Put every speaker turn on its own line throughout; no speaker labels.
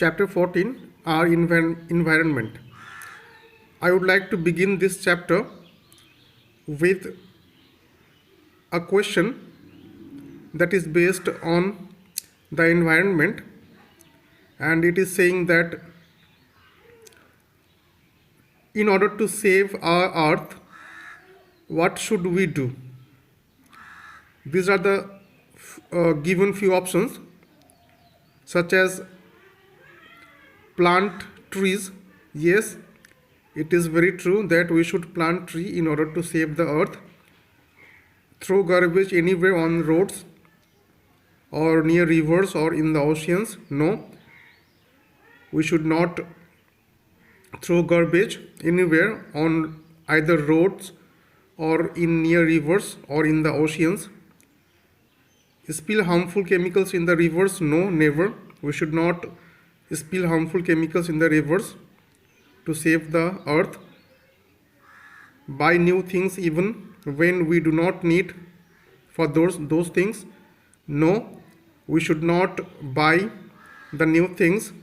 Chapter 14, our environment. I would like to begin this chapter with a question that is based on the environment, and it is saying that in order to save our earth, what should we do? These are the given few options, such as plant trees. Yes, it is very true that we should plant tree in order to save the earth. Throw garbage anywhere on roads or near rivers or in the oceans. No, we should not throw garbage anywhere on either roads or in near rivers or in the oceans. Spill harmful chemicals in the rivers? No, never. We should not spill harmful chemicals in the rivers to save the earth. Buy new things even when we do not need for those things. No, we should not buy the new things.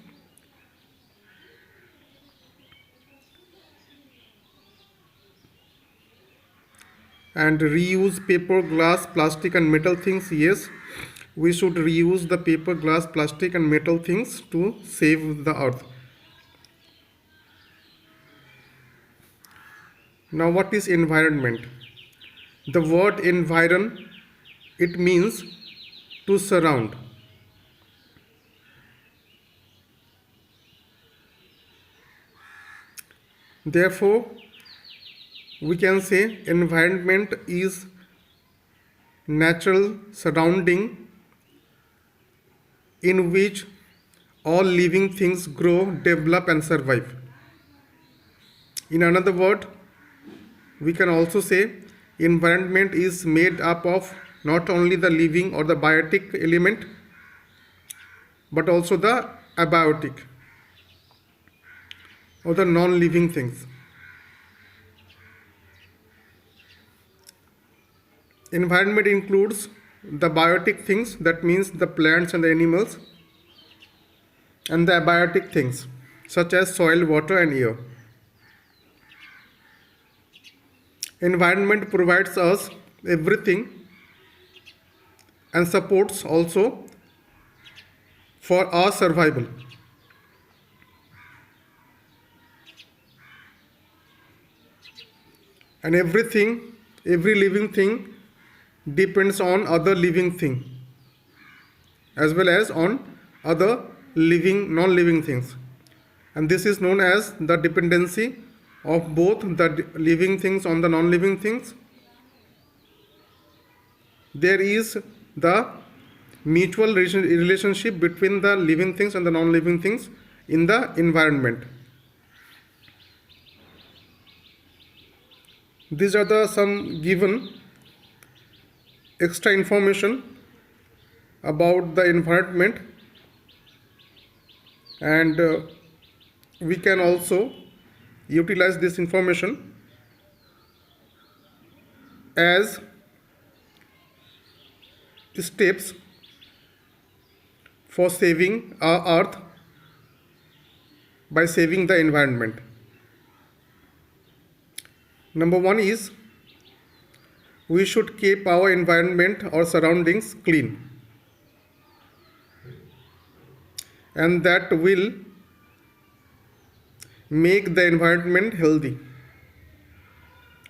And reuse paper, glass, plastic and metal things. Yes, we should reuse the paper, glass, plastic and metal things to save the earth. Now, what is environment? The word environ, it means to surround. Therefore, we can say environment is natural surrounding in which all living things grow, develop and survive. In another word, we can also say environment is made up of not only the living or the biotic element, but also the abiotic or the non-living things. Environment includes the biotic things, that means the plants and the animals, and the abiotic things such as soil, water and air. Environment provides us everything and supports also for our survival. And every living thing depends on other living thing as well as on other non-living things, and this is known as the dependency of both the living things on the non-living things. There is the mutual relationship between the living things and the non-living things in the environment. These are the some given extra information about the environment, and we can also utilize this information as steps for saving our earth by saving the environment. Number one is we should keep our environment or surroundings clean, and that will make the environment healthy.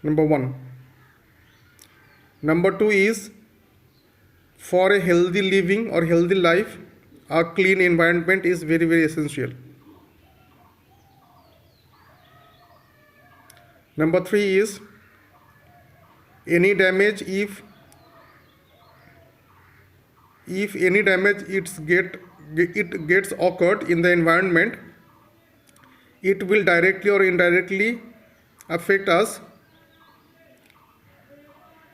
Number one. Number two is for a healthy living or healthy life, a clean environment is very, very essential. Number three is any damage, if any damage it gets occurred in the environment, it will directly or indirectly affect us,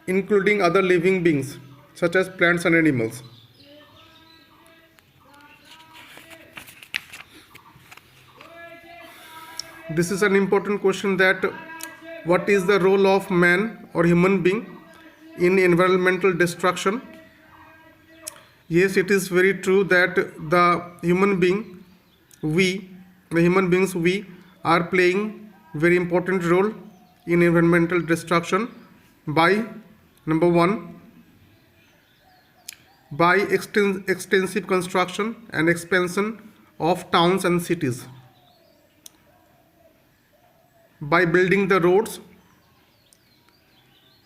including other living beings such as plants and animals. This is an important question, that what is the role of man or human being in environmental destruction? Yes, it is very true that the human being we, the human beings, we are playing very important role in environmental destruction by, number one, by extensive construction and expansion of towns and cities, by building the roads.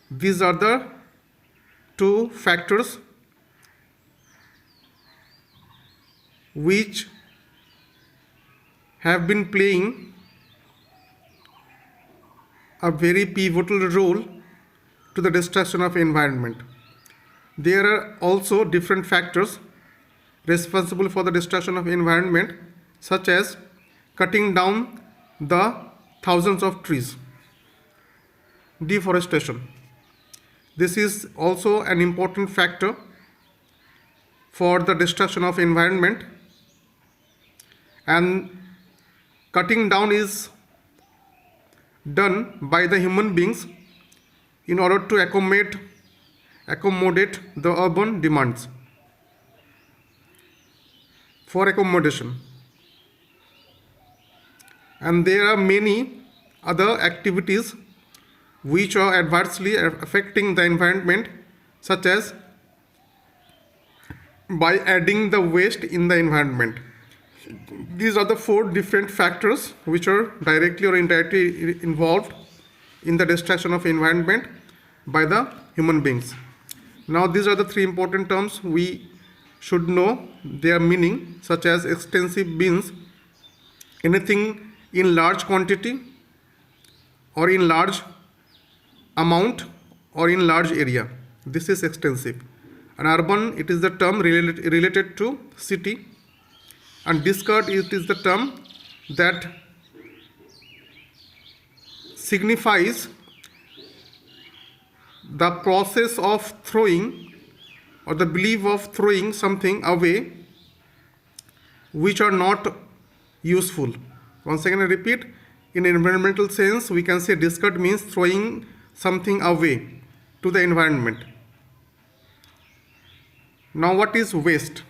These are the two factors which have been playing a very pivotal role to the destruction of environment. There are also different factors responsible for the destruction of environment, such as cutting down the thousands of trees, deforestation. This is also an important factor for the destruction of environment, and cutting down is done by the human beings in order to accommodate the urban demands for accommodation. And there are many other activities which are adversely affecting the environment, such as by adding the waste in the environment. These are the four different factors which are directly or indirectly involved in the destruction of environment by the human beings. Now, these are the three important terms we should know their meaning, such as extensive means anything in large quantity or in large amount or in large area. This is extensive. And urban, it is the term related to city, and discard, it is the term that signifies the process of throwing or the belief of throwing something away which are not useful. Once again I repeat, in environmental sense we can say discard means throwing something away to the environment. Now, what is waste?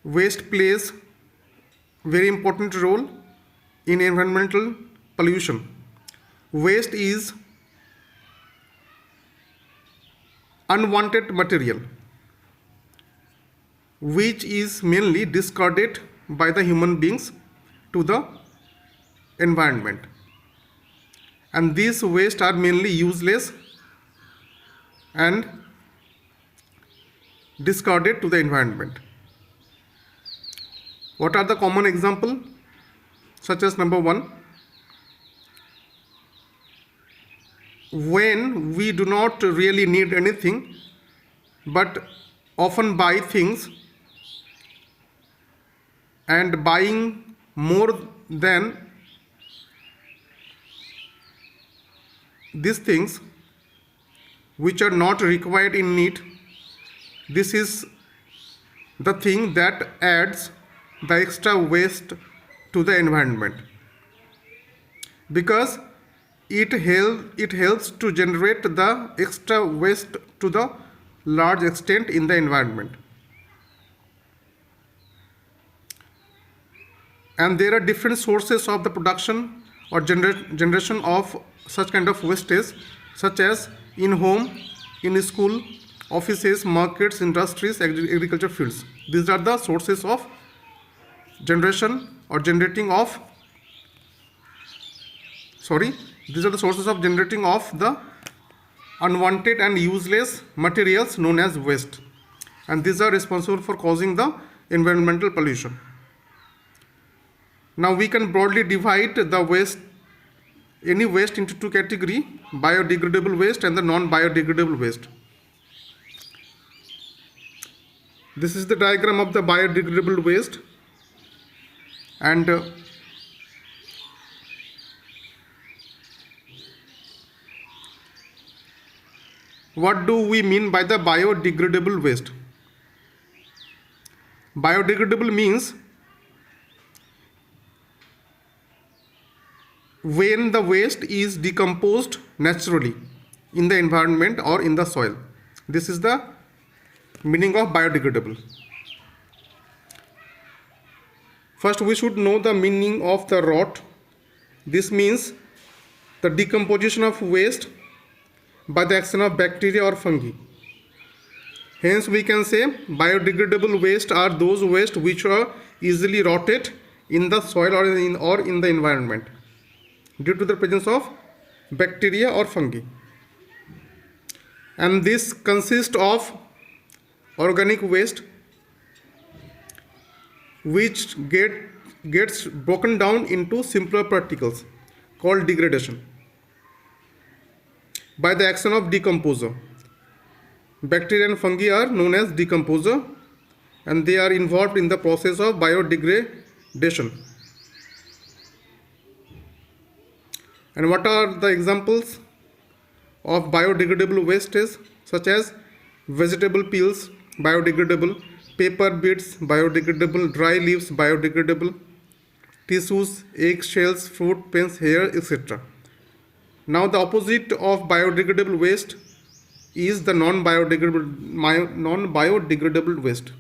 Waste plays very important role in environmental pollution. Waste is unwanted material which is mainly discarded by the human beings to the environment, and these waste are mainly useless and discarded to the environment. What are the common examples? Such as, number one, when we do not really need anything but often buy things, and buying more than these things which are not required in need, this is the thing that adds the extra waste to the environment, because it helps to generate the extra waste to the large extent in the environment. And there are different sources of the production or generation of such kind of wastage, such as in home, in school, offices, markets, industries, agriculture fields. These are the sources of generation or generating of these are the sources of generating of the unwanted and useless materials known as waste, and these are responsible for causing the environmental pollution. Now, we can broadly divide the waste, any waste, into two categories: biodegradable waste and the non-biodegradable waste. This is the diagram of the biodegradable waste, and what do we mean by the biodegradable waste? Biodegradable means when the waste is decomposed naturally in the environment or in the soil. This is the meaning of biodegradable. First, we should know the meaning of the rot. This means the decomposition of waste by the action of bacteria or fungi. Hence, we can say biodegradable waste are those waste which are easily rotted in the soil or in the environment due to the presence of bacteria or fungi. And this consists of organic waste which gets broken down into simpler particles called degradation by the action of decomposer. Bacteria and fungi are known as decomposer, and they are involved in the process of biodegradation. And what are the examples of biodegradable wastes? Such as vegetable peels, biodegradable; paper bits, biodegradable; dry leaves, biodegradable; tissues, egg shells, fruit pens, hair, etc. Now, the opposite of biodegradable waste is the non-biodegradable waste.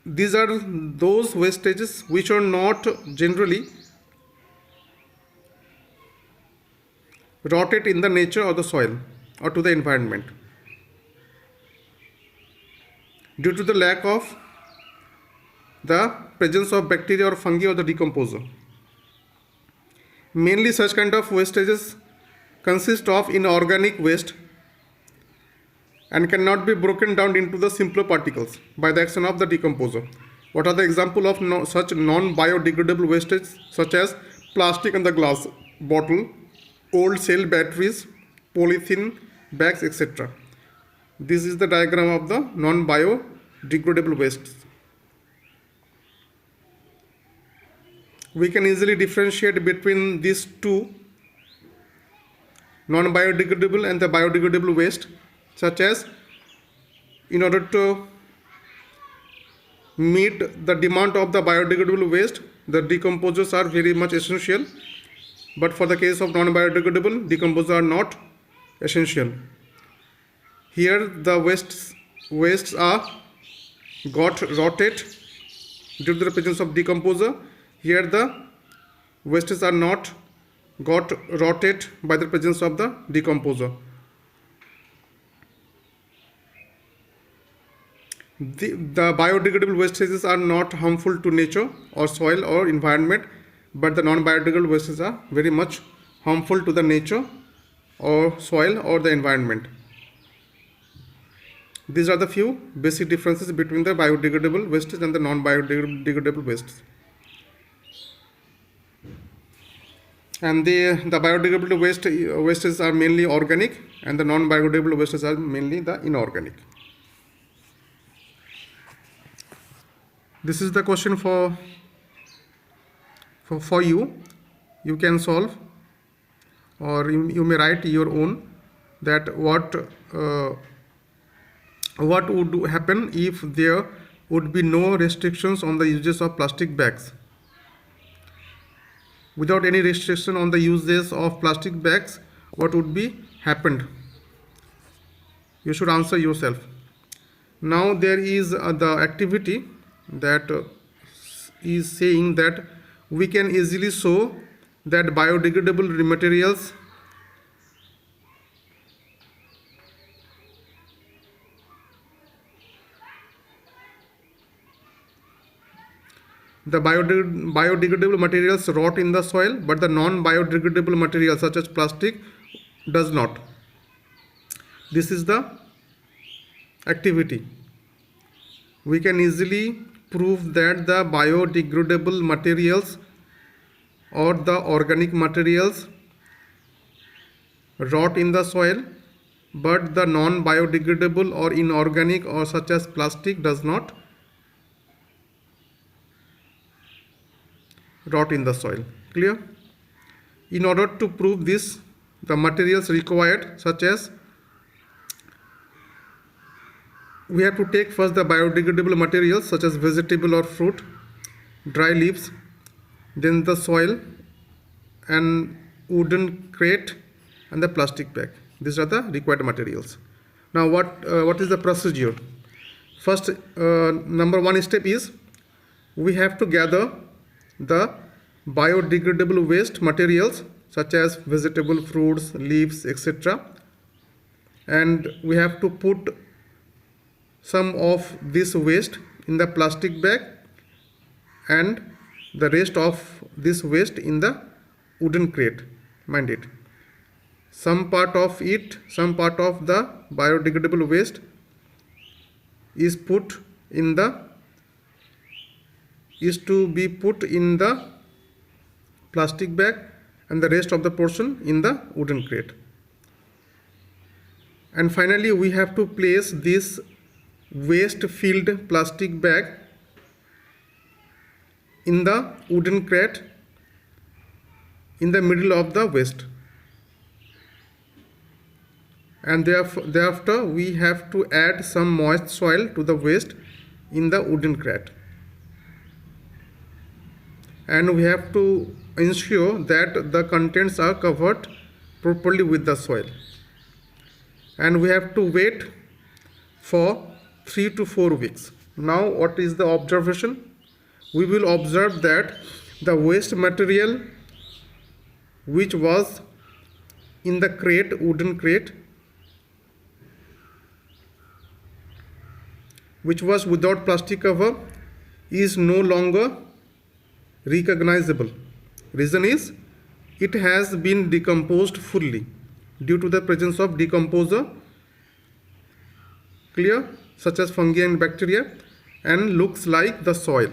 These are those wastages which are not generally rotted in the nature or the soil or to the environment due to the lack of the presence of bacteria or fungi or the decomposer. Mainly such kind of wastages consist of inorganic waste and cannot be broken down into the simpler particles by the action of the decomposer. What are the examples of such non-biodegradable wastage? Such as plastic and the glass bottle, old cell batteries, polythene bags, etc. This is the diagram of the non-biodegradable wastes. We can easily differentiate between these two, non-biodegradable and the biodegradable waste, such as in order to meet the demand of the biodegradable waste, the decomposers are very much essential, but for the case of non-biodegradable, decomposers are not essential. Here the wastes are got rotted due to the presence of decomposer. Here the wastes are not got rotted by the presence of the decomposer. The biodegradable wastages are not harmful to nature or soil or environment, but the non-biodegradable wastes are very much harmful to the nature or soil or the environment. These are the few basic differences between the biodegradable wastes and the non-biodegradable wastes. And the biodegradable wastes are mainly organic, and the non-biodegradable wastes are mainly the inorganic. This is the question for you. You can solve, or you may write your own, that what would happen if there would be no restrictions on the uses of plastic bags. Without any restriction on the uses of plastic bags, what would be happened? You should answer yourself. Now there is the activity that is saying that we can easily show that biodegradable materials biodegradable materials rot in the soil, but the non-biodegradable materials such as plastic does not. This is the activity. We can easily prove that the biodegradable materials or the organic materials rot in the soil, but the non-biodegradable or inorganic or such as plastic does not rot in the soil. Clear? In order to prove this, the materials required, such as we have to take first the biodegradable materials such as vegetable or fruit, dry leaves, then the soil and wooden crate and the plastic bag. These are the required materials. Now what is the procedure? First, number one step is we have to gather the biodegradable waste materials such as vegetable, fruits, leaves, etc. And we have to put some of this waste in the plastic bag and the rest of this waste in the wooden crate. Mind it. Some part of the biodegradable waste is to be put in the plastic bag and the rest of the portion in the wooden crate. And finally, we have to place this waste filled plastic bag in the wooden crate in the middle of the waste. And thereafter we have to add some moist soil to the waste in the wooden crate. And we have to ensure that the contents are covered properly with the soil. And we have to wait for 3 to 4 weeks. Now, what is the observation? We will observe that the waste material which was in the crate, wooden crate, which was without plastic cover, is no longer recognizable. Reason is it has been decomposed fully due to the presence of decomposer, clear, such as fungi and bacteria, and looks like the soil.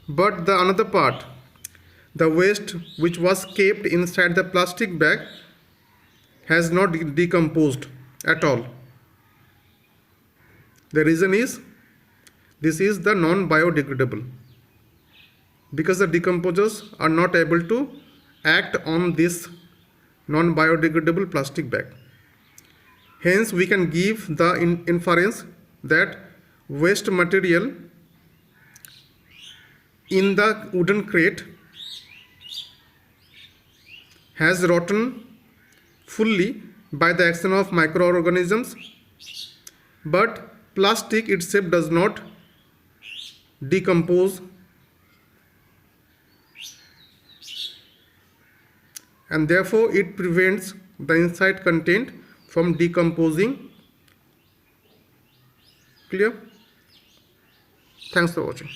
But the another part, the waste which was kept inside the plastic bag, has not decomposed at all. The reason is this is the non-biodegradable, because the decomposers are not able to act on this non-biodegradable plastic bag. Hence, we can give the inference that waste material in the wooden crate has rotten fully by the action of microorganisms, but plastic itself does not decompose, and therefore it prevents the inside content from decomposing. Clear? Thanks for watching.